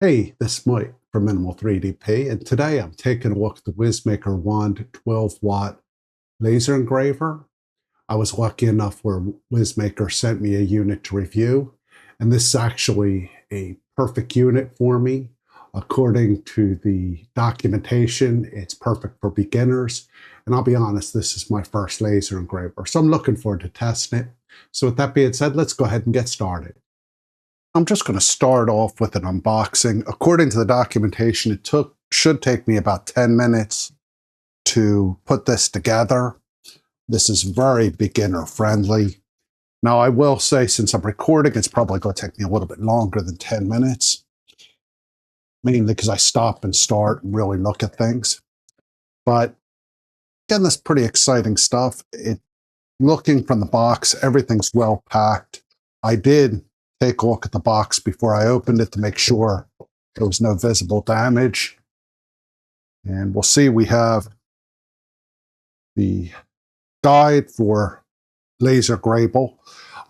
Hey, this is Mike from Minimal 3DP, and today I'm taking a look at the WizMaker Wand 12-watt laser engraver. I was lucky enough where WizMaker sent me a unit to review, and this is actually a perfect unit for me. According to the documentation, it's perfect for beginners, and I'll be honest, this is my first laser engraver, so I'm looking forward to testing it. So with that being said, let's go ahead and get started. I'm just going to start off with an unboxing. According to the documentation, it should take me about 10 minutes to put this together. This is very beginner friendly. Now, I will say, since I'm recording, it's probably going to take me a little bit longer than 10 minutes, mainly because I stop and start and really look at things. But again, this is pretty exciting stuff. Looking from the box, everything's well packed. I did take a look at the box before I opened it to make sure there was no visible damage. And we'll see, we have the guide for laser engraver.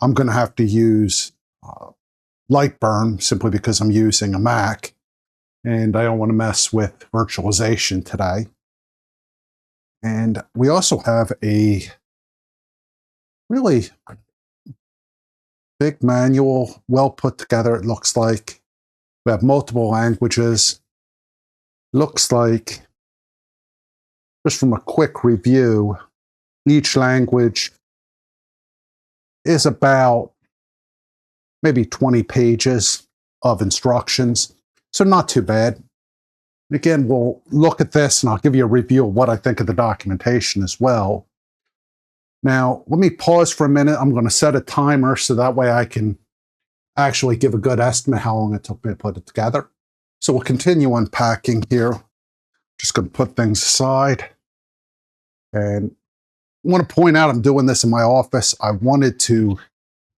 I'm going to have to use LightBurn simply because I'm using a Mac and I don't want to mess with virtualization today. And we also have a really big manual, well put together, it looks like. We have multiple languages. Looks like, just from a quick review, each language is about maybe 20 pages of instructions, so not too bad. Again, we'll look at this and I'll give you a review of what I think of the documentation as well. Now, let me pause for a minute. I'm going to set a timer so that way I can actually give a good estimate how long it took me to put it together. So we'll continue unpacking here. Just going to put things aside. And I want to point out I'm doing this in my office. I wanted to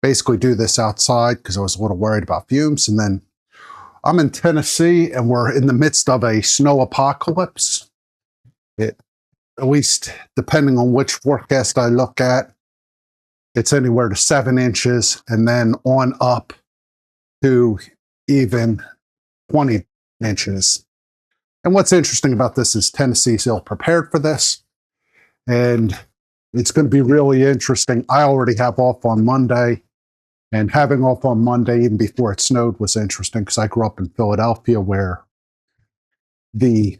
basically do this outside because I was a little worried about fumes. And then I'm in Tennessee and we're in the midst of a snow apocalypse. At least depending on which forecast I look at, it's anywhere to 7 inches and then on up to even 20 inches. And what's interesting about this is Tennessee's ill prepared for this. And it's going to be really interesting. I already have off on Monday, and having off on Monday even before it snowed was interesting because I grew up in Philadelphia where the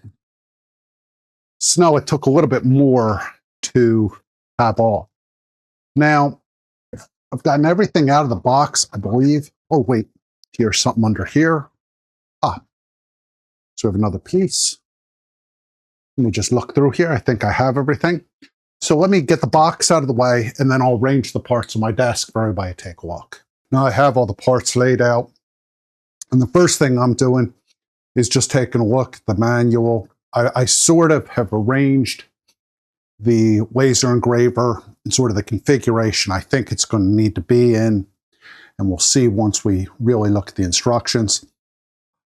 snow, it took a little bit more to have off. Now, I've gotten everything out of the box, I believe. Oh, wait, here's something under here. So we have another piece. Let me just look through here. I think I have everything. So let me get the box out of the way, and then I'll arrange the parts on my desk for everybody to take a look. Now I have all the parts laid out. And the first thing I'm doing is just taking a look at the manual. I sort of have arranged the laser engraver and sort of the configuration I think it's going to need to be in, and we'll see once we really look at the instructions.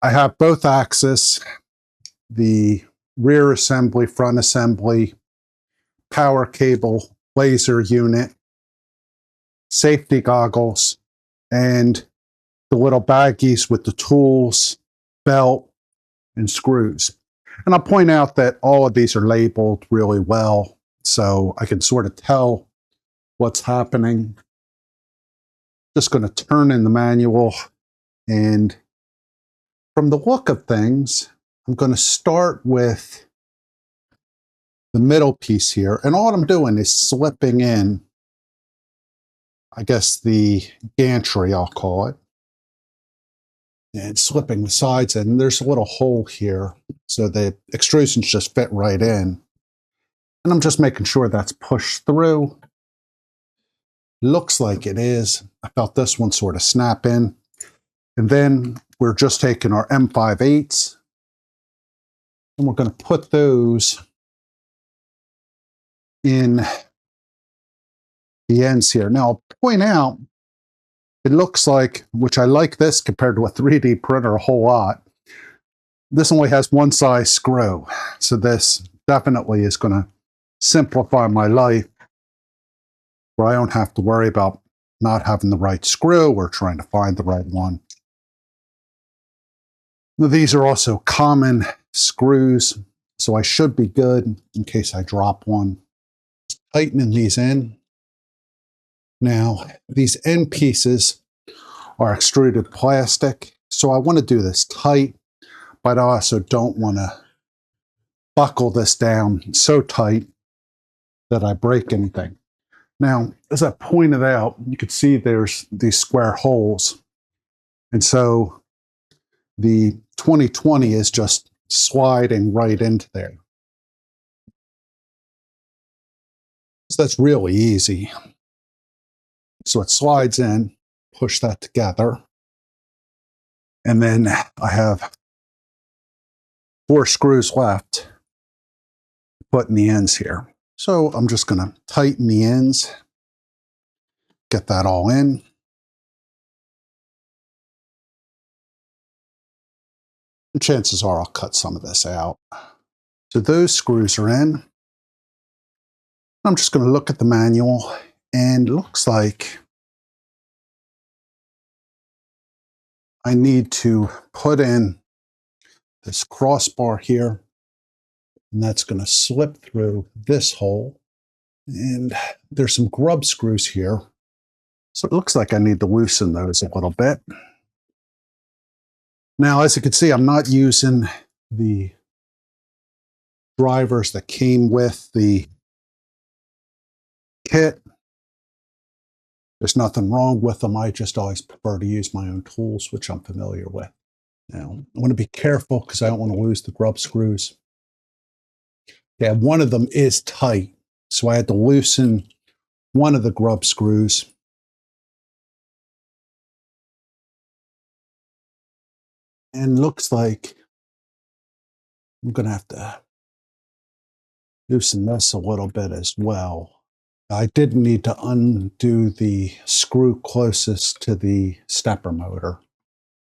I have both axes, the rear assembly, front assembly, power cable, laser unit, safety goggles, and the little baggies with the tools, belt, and screws. And I'll point out that all of these are labeled really well, so I can sort of tell what's happening. Just going to turn in the manual, and from the look of things, I'm going to start with the middle piece here. And all I'm doing is slipping in, I guess, the gantry, I'll call it, and slipping the sides in. There's a little hole here, so the extrusions just fit right in. And I'm just making sure that's pushed through. Looks like it is. I felt this one sort of snap in. And then we're just taking our M5/8s and we're going to put those in the ends here. Now, I'll point out, it looks like, which I like this compared to a 3D printer a whole lot, this only has one size screw. So this definitely is going to simplify my life, where I don't have to worry about not having the right screw or trying to find the right one. Now, these are also common screws, so I should be good in case I drop one. Just tightening these in. Now, these end pieces are extruded plastic, so I want to do this tight, but I also don't want to buckle this down so tight that I break anything. Now, as I pointed out, you can see there's these square holes. And so the 2020 is just sliding right into there. So that's really easy. So it slides in, push that together. And then I have 4 screws left, put in the ends here. So I'm just going to tighten the ends, get that all in. And chances are I'll cut some of this out. So those screws are in. I'm just going to look at the manual, and it looks like I need to put in this crossbar here, and that's going to slip through this hole. And there's some grub screws here. So it looks like I need to loosen those a little bit. Now, as you can see, I'm not using the drivers that came with the kit. There's nothing wrong with them. I just always prefer to use my own tools, which I'm familiar with. Now, I want to be careful because I don't want to lose the grub screws. Yeah, one of them is tight, so I had to loosen one of the grub screws. And looks like I'm going to have to loosen this a little bit as well. I did need to undo the screw closest to the stepper motor.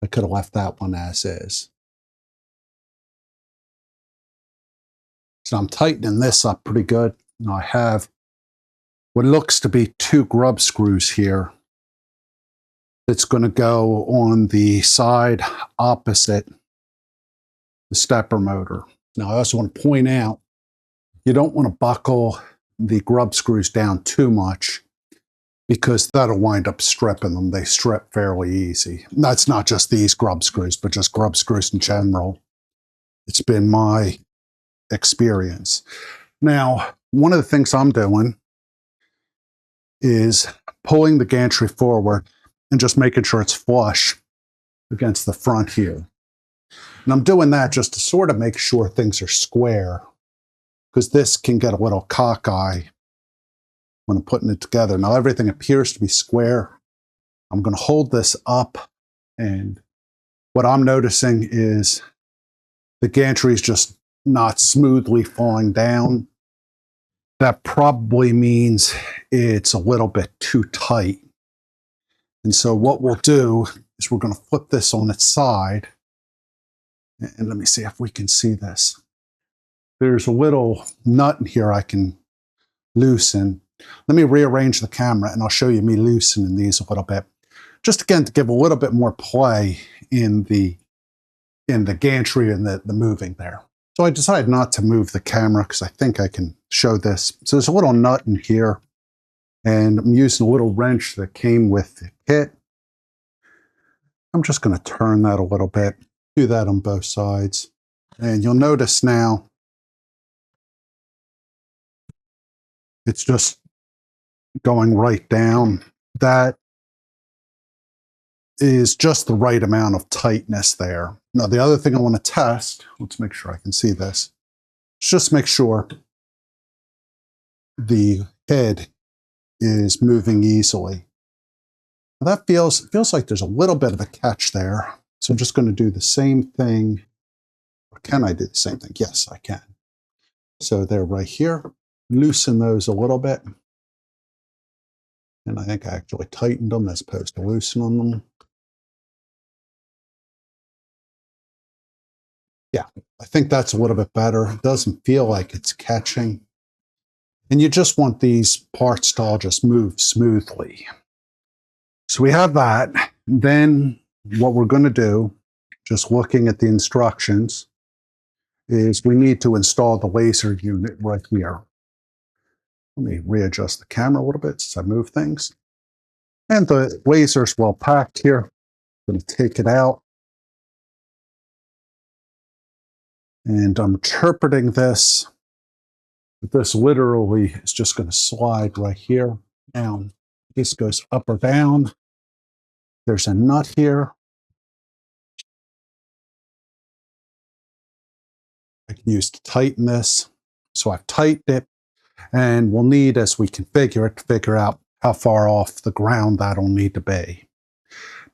I could have left that one as is. So I'm tightening this up pretty good. Now I have what looks to be 2 grub screws here. It's going to go on the side opposite the stepper motor. Now I also want to point out, you don't want to buckle the grub screws down too much because that'll wind up stripping them. They strip fairly easy. That's not just these grub screws, but just grub screws in general. It's been my experience. Now, one of the things I'm doing is pulling the gantry forward and just making sure it's flush against the front here. And I'm doing that just to sort of make sure things are square, because this can get a little cockeye when I'm putting it together. Now everything appears to be square. I'm going to hold this up, and what I'm noticing is the gantry is just not smoothly falling down. That probably means it's a little bit too tight. And so what we'll do is we're going to flip this on its side. And let me see if we can see this. There's a little nut in here I can loosen. Let me rearrange the camera and I'll show you me loosening these a little bit. Just again to give a little bit more play in the gantry and the moving there. So I decided not to move the camera because I think I can show this. So there's a little nut in here, and I'm using a little wrench that came with the kit. I'm just going to turn that a little bit, do that on both sides. And you'll notice now it's just going right down. That is just the right amount of tightness there. Now, the other thing I want to test, let's make sure I can see this, just make sure the head is moving easily. Now that feels like there's a little bit of a catch there. So I'm just going to do the same thing. Or can I do the same thing? Yes, I can. So they're right here. Loosen those a little bit. And I think I actually tightened them as opposed to loosening them. Yeah, I think that's a little bit better. It doesn't feel like it's catching. And you just want these parts to all just move smoothly. So we have that. Then what we're going to do just looking at the instructions, is we need to install the laser unit right here. Let me readjust the camera a little bit as I move things. And the laser's well packed here. I'm going to take it out. And I'm interpreting this. This literally is just going to slide right here down. This goes up or down. There's a nut here. I can use to tighten this. So I've tightened it, and we'll need, as we configure it, to figure out how far off the ground that'll need to be.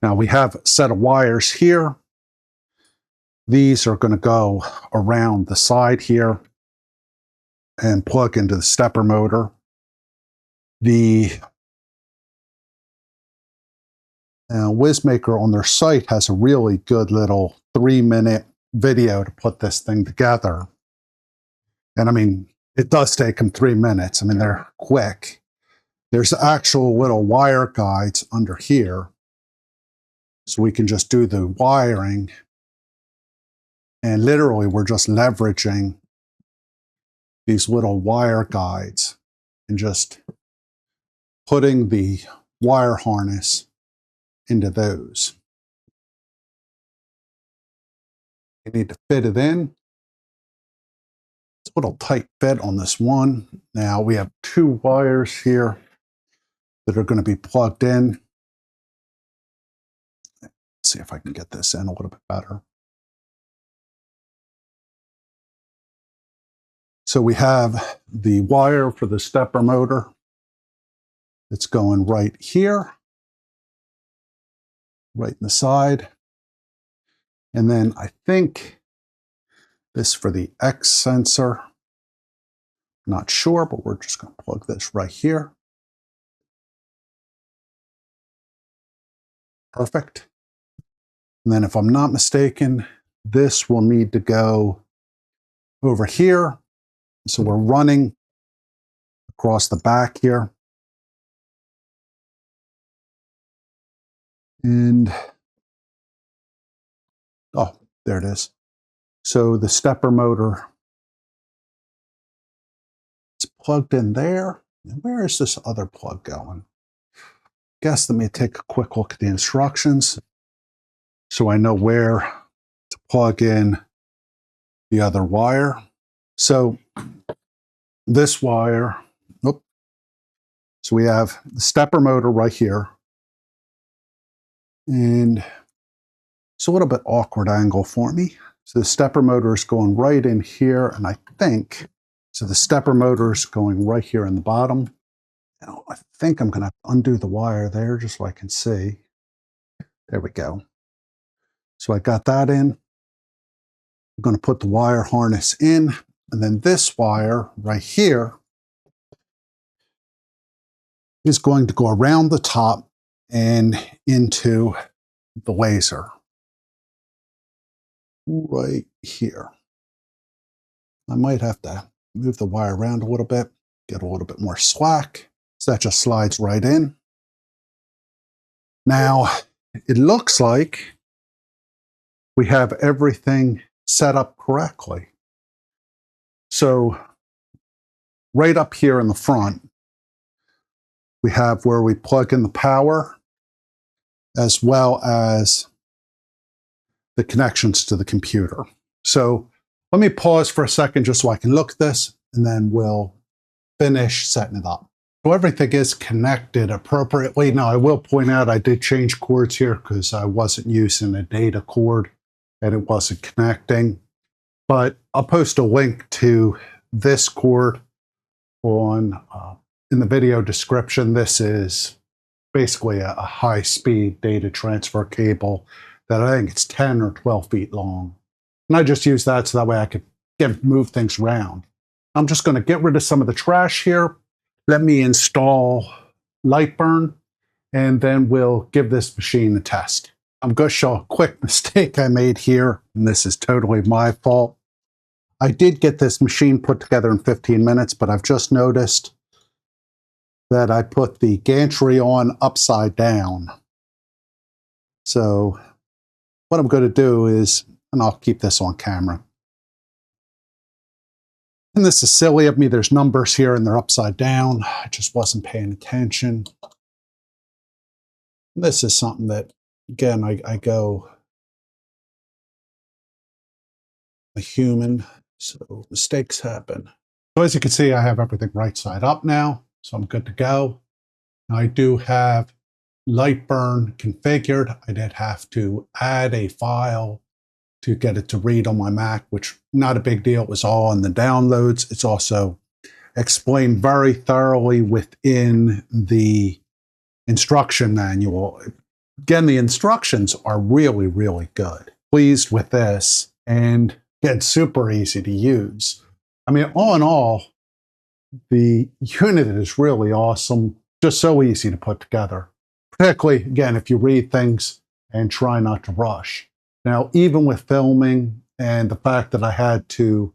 Now we have a set of wires here. These are going to go around the side here and plug into the stepper motor. The WizMaker on their site has a really good little 3-minute video to put this thing together. And I mean, it does take them 3 minutes. I mean, they're quick. There's actual little wire guides under here. So we can just do the wiring. And literally, we're just leveraging these little wire guides and just putting the wire harness into those. You need to fit it in. It's a little tight fit on this one. Now we have 2 wires here that are going to be plugged in. Let's see if I can get this in a little bit better. So we have the wire for the stepper motor. It's going right here, right in the side. And then I think this for the X sensor. Not sure, but we're just going to plug this right here. Perfect. And then if I'm not mistaken, this will need to go over here. So we're running across the back here. And, oh, there it is. So the stepper motor is plugged in there. And where is this other plug going? Guess let me take a quick look at the instructions so I know where to plug in the other wire. So this wire, so we have the stepper motor right here. And it's a little bit awkward angle for me. So the stepper motor is going right in here, and I think, so the stepper motor is going right here in the bottom. Now, I think I'm going to undo the wire there just so I can see. There we go. So I got that in. I'm going to put the wire harness in, and then this wire right here is going to go around the top and into the laser right here. I might have to move the wire around a little bit, get a little bit more slack. So that just slides right in. Now, it looks like we have everything set up correctly. So right up here in the front, we have where we plug in the power as well as the connections to the computer. So let me pause for a second just so I can look at this, and then we'll finish setting it up. So everything is connected appropriately. Now I will point out I did change cords here because I wasn't using a data cord and it wasn't connecting. But I'll post a link to this cord on in the video description. This is basically a high-speed data transfer cable that I think it's 10 or 12 feet long. And I just use that so that way I could move things around. I'm just going to get rid of some of the trash here. Let me install LightBurn, and then we'll give this machine a test. I'm going to show a quick mistake I made here, and this is totally my fault. I did get this machine put together in 15 minutes, but I've just noticed that I put the gantry on upside down. So what I'm going to do is, and I'll keep this on camera. And this is silly of me. There's numbers here and they're upside down. I just wasn't paying attention. This is something that, again, I go a human, so mistakes happen. So as you can see, I have everything right side up now, so I'm good to go. I do have LightBurn configured. I did have to add a file to get it to read on my Mac, which not a big deal. It was all in the downloads. It's also explained very thoroughly within the instruction manual. Again, the instructions are really, really good. Pleased with this, and again, super easy to use. I mean, all in all, the unit is really awesome. Just so easy to put together. Particularly, again, if you read things and try not to rush. Now, even with filming and the fact that I had to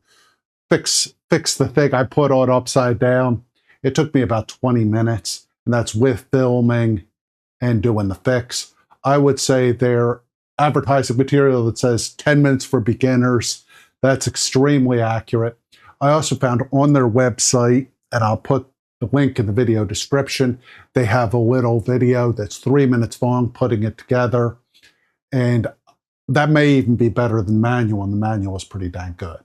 fix the thing I put on upside down, it took me about 20 minutes, and that's with filming and doing the fix. I would say their advertising material that says 10 minutes for beginners, that's extremely accurate. I also found on their website, and I'll put the link in the video description, they have a little video that's 3 minutes long putting it together, and that may even be better than manual, and the manual is pretty dang good.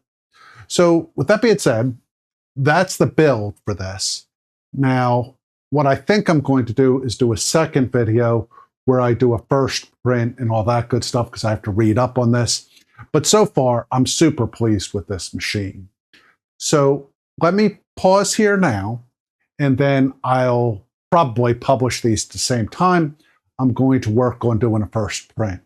So with that being said, that's the build for this. Now, what I think I'm going to do is do a second video where I do a first print and all that good stuff, because I have to read up on this. But so far, I'm super pleased with this machine. So let me pause here now, and then I'll probably publish these at the same time. I'm going to work on doing a first print.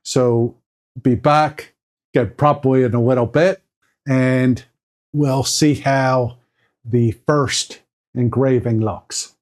So be back, get probably in a little bit, and we'll see how the first engraving looks.